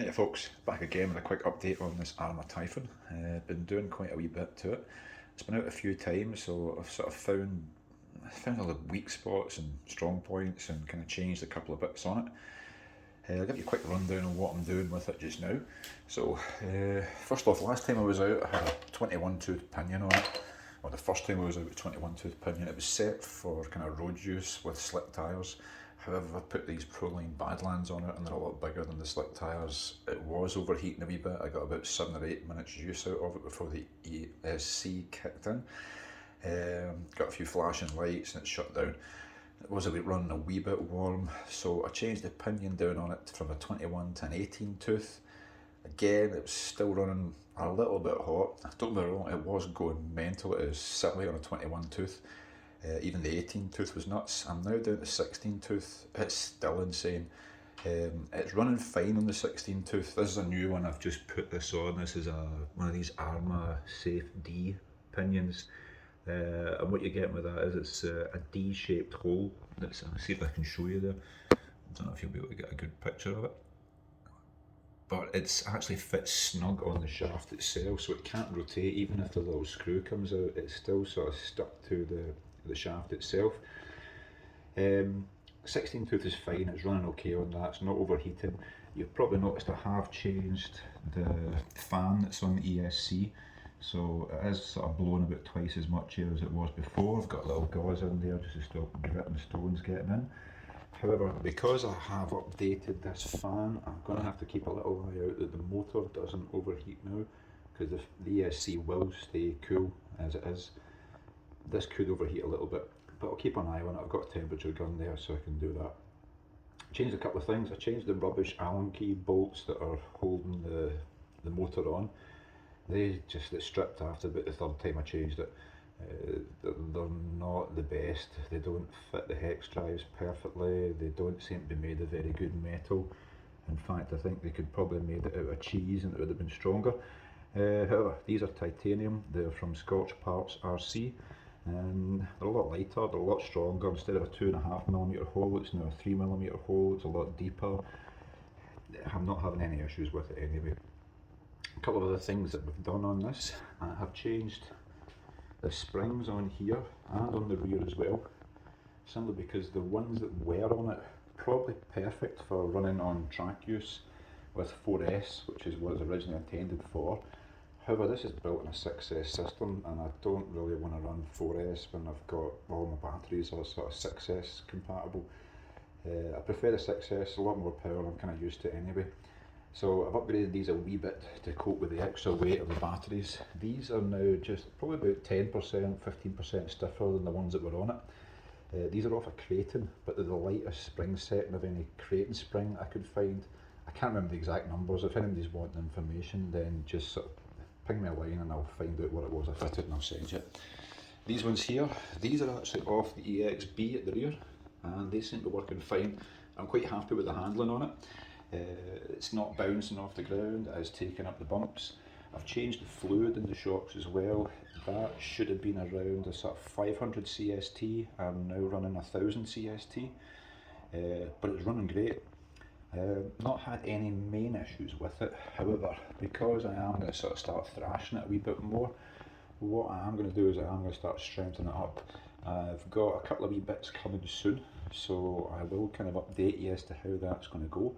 Hey folks, back again with a quick update on this Arrma Typhon. Been doing quite a wee bit to it. It's been out a few times, so I've sort of found all the weak spots and strong points and kind of changed a couple of bits on it. I'll give you a quick rundown on what I'm doing with it just now. So first off, last time I was out I had a 21 tooth pinion on it. Well, the first time I was out with 21 tooth pinion, it was set for kind of road use with slick tyres. However, I put these Proline Badlands on it and they're a lot bigger than the slick tyres. It was overheating a wee bit. I got about 7 or 8 minutes use out of it before the ESC kicked in. Got a few flashing lights and it shut down. It was running a wee bit warm, so I changed the pinion down on it from a 21 to an 18 tooth. Again, it was still running a little bit hot. Don't get me wrong, it was going mental. It was silly on a 21 tooth. Even the 18 tooth was nuts. I'm now down to 16 tooth. It's still insane. It's running fine on the 16 tooth. This is a new one. I've just put this on. This is one of these Arrma Safe D pinions. And what you get with that is it's a D-shaped hole. Let's see if I can show you there. I don't know if you'll be able to get a good picture of it. But it's actually fits snug on the shaft itself, so it can't rotate. Even if the little screw comes out, it's still sort of stuck to the shaft itself. 16 tooth is fine, it's running okay on that, it's not overheating. You've probably noticed I have changed the fan that's on the ESC, so it is sort of blowing about twice as much air as it was before. I've got a little gauze in there just to stop grit and stones getting in. However, because I have updated this fan, I'm going to have to keep a little eye out that the motor doesn't overheat now, because the ESC will stay cool as it is. This could overheat a little bit, but I'll keep an eye on it. I've got a temperature gun there so I can do that. Changed a couple of things. I changed the rubbish Allen key bolts that are holding the motor on. They stripped after about the third time I changed it. They're not the best. They don't fit the hex drives perfectly. They don't seem to be made of very good metal. In fact, I think they could probably have made it out of cheese and it would have been stronger. However, these are titanium. They're from Scotch Parts RC. And they're a lot lighter, they're a lot stronger. Instead of a 2.5mm hole, it's now a 3mm hole. It's a lot deeper. I'm not having any issues with it anyway. A couple of other things that we've done on this, I have changed the springs on here and on the rear as well, simply because the ones that were on it probably perfect for running on track use with 4S, which is what it's originally intended for. However, this is built in a 6S system and I don't really want to run 4S when I've got all my batteries are sort of 6S compatible. I prefer the 6S, a lot more power, I'm kind of used to it anyway. So I've upgraded these a wee bit to cope with the extra weight of the batteries. These are now just probably about 10%, 15% stiffer than the ones that were on it. These are off a Creighton, but they're the lightest spring setting of any Creighton spring I could find. I can't remember the exact numbers. If anybody's wanting information, then just sort of ping me a line and I'll find out what it was I fitted and I'll send you. These ones here, these are actually off the EXB at the rear and they seem to be working fine. I'm quite happy with the handling on it. It's not bouncing off the ground, it is taking up the bumps. I've changed the fluid in the shocks as well. That should have been around a sort of 500 CST. I'm now running 1000 CST, but it's running great. Not had any main issues with it. However, because I am going to sort of start thrashing it a wee bit more, what I am going to do is I am going to start strengthening it up. I've got a couple of wee bits coming soon, so I will kind of update you as to how that's going to go.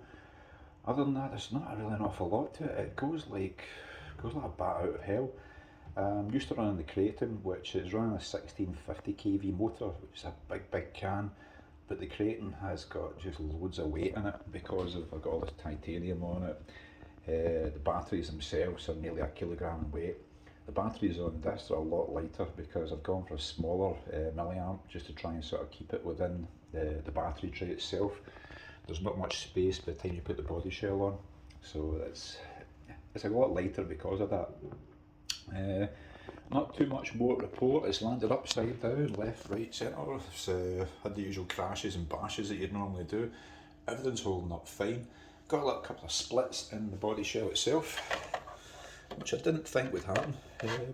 Other than that, there's not really an awful lot to it. It goes like a bat out of hell. I'm used to running the Creighton, which is running a 1650 kV motor, which is a big can. But the Creighton has got just loads of weight in it because I've got all this titanium on it. The batteries themselves are nearly a kilogram in weight. The batteries on this are a lot lighter because I've gone for a smaller milliamp just to try and sort of keep it within the battery tray itself. There's not much space by the time you put the body shell on, so it's a lot lighter because of that. Not too much more to report. It's landed upside down, left, right, centre. It's had the usual crashes and bashes that you'd normally do. Everything's holding up fine. Got a couple of splits in the body shell itself, which I didn't think would happen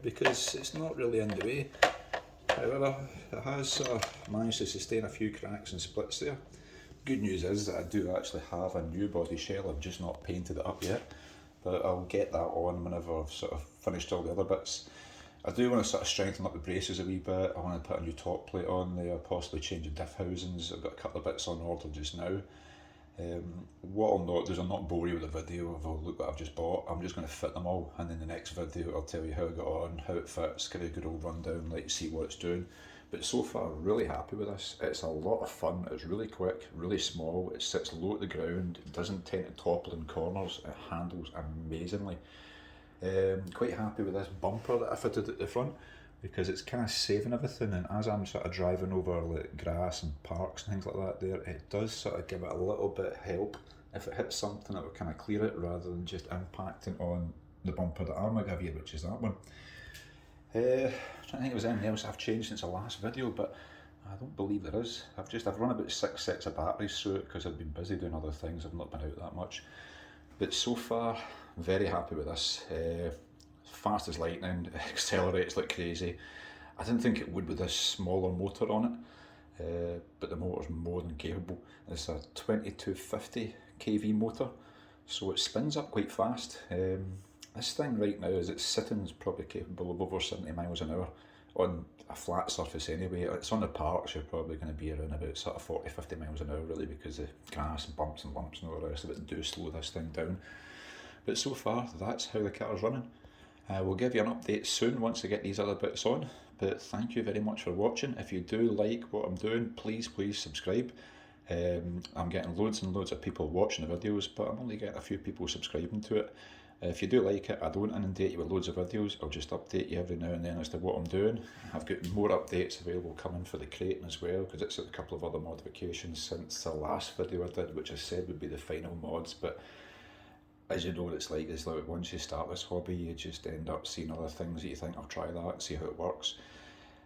because it's not really in the way. However, it has managed to sustain a few cracks and splits there. good news is that I do actually have a new body shell. I've just not painted it up yet, but I'll get that on whenever I've sort of finished all the other bits. I do want to sort of strengthen up the braces a wee bit. I want to put a new top plate on there, possibly change the diff housings. I've got a couple of bits on order just now. What I'll not do is I'll not bore you with a video of look what I've just bought. I'm just going to fit them all, and in the next video I'll tell you how I got on, how it fits, give you a good old rundown, let you see what it's doing. But so far, really happy with this. It's a lot of fun. It's really quick, really small. It sits low at the ground. It doesn't tend to topple in corners. It handles amazingly. Quite happy with this bumper that I fitted at the front, because it's kind of saving everything, and as I'm sort of driving over like grass and parks and things like that there, it does sort of give it a little bit of help. If it hits something, it will kind of clear it rather than just impacting on the bumper that Arrma gave you, which is that one. I'm trying to think if there's anything else I've changed since the last video, but I don't believe there is. I've run about 6 sets of batteries through it because I've been busy doing other things. I've not been out that much. But so far, very happy with this. Fast as lightning, it accelerates like crazy. I didn't think it would with this smaller motor on it, but the motor's more than capable. It's a 2250 kV motor, so it spins up quite fast. This thing right now, as it's sitting, is probably capable of over 70 miles an hour on a flat surface anyway. It's on the parks, you're probably going to be around about sort of 40-50 miles an hour really, because the grass and bumps and lumps and all the rest of it do slow this thing down. But so far, that's how the car's running. We'll give you an update soon once I get these other bits on, but thank you very much for watching. If you do like what I'm doing, please subscribe. I'm getting loads and loads of people watching the videos, but I'm only getting a few people subscribing to it. If you do like it, I don't inundate you with loads of videos. I'll just update you every now and then as to what I'm doing. I've got more updates available coming for the Kraton as well, because it's a couple of other modifications since the last video I did, which I said would be the final mods. But as you know what it's like, once you start this hobby, you just end up seeing other things that you think, I'll try that and see how it works.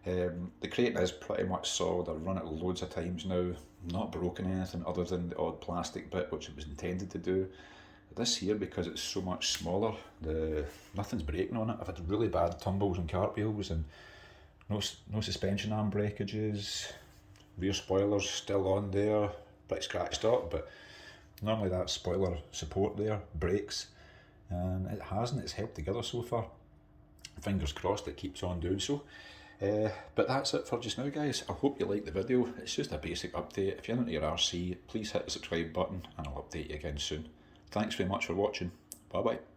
The Kraton is pretty much solid. I've run it loads of times now, not broken anything other than the odd plastic bit which it was intended to do. This here, because it's so much smaller, nothing's breaking on it. I've had really bad tumbles and cartwheels and no suspension arm breakages. Rear spoiler's still on there, pretty scratched up, but normally that spoiler support there breaks, and it hasn't. It's held together so far. Fingers crossed it keeps on doing so. But that's it for just now, guys. I hope you liked the video. It's just a basic update. If you're into your RC, please hit the subscribe button and I'll update you again soon. Thanks very much for watching. Bye bye.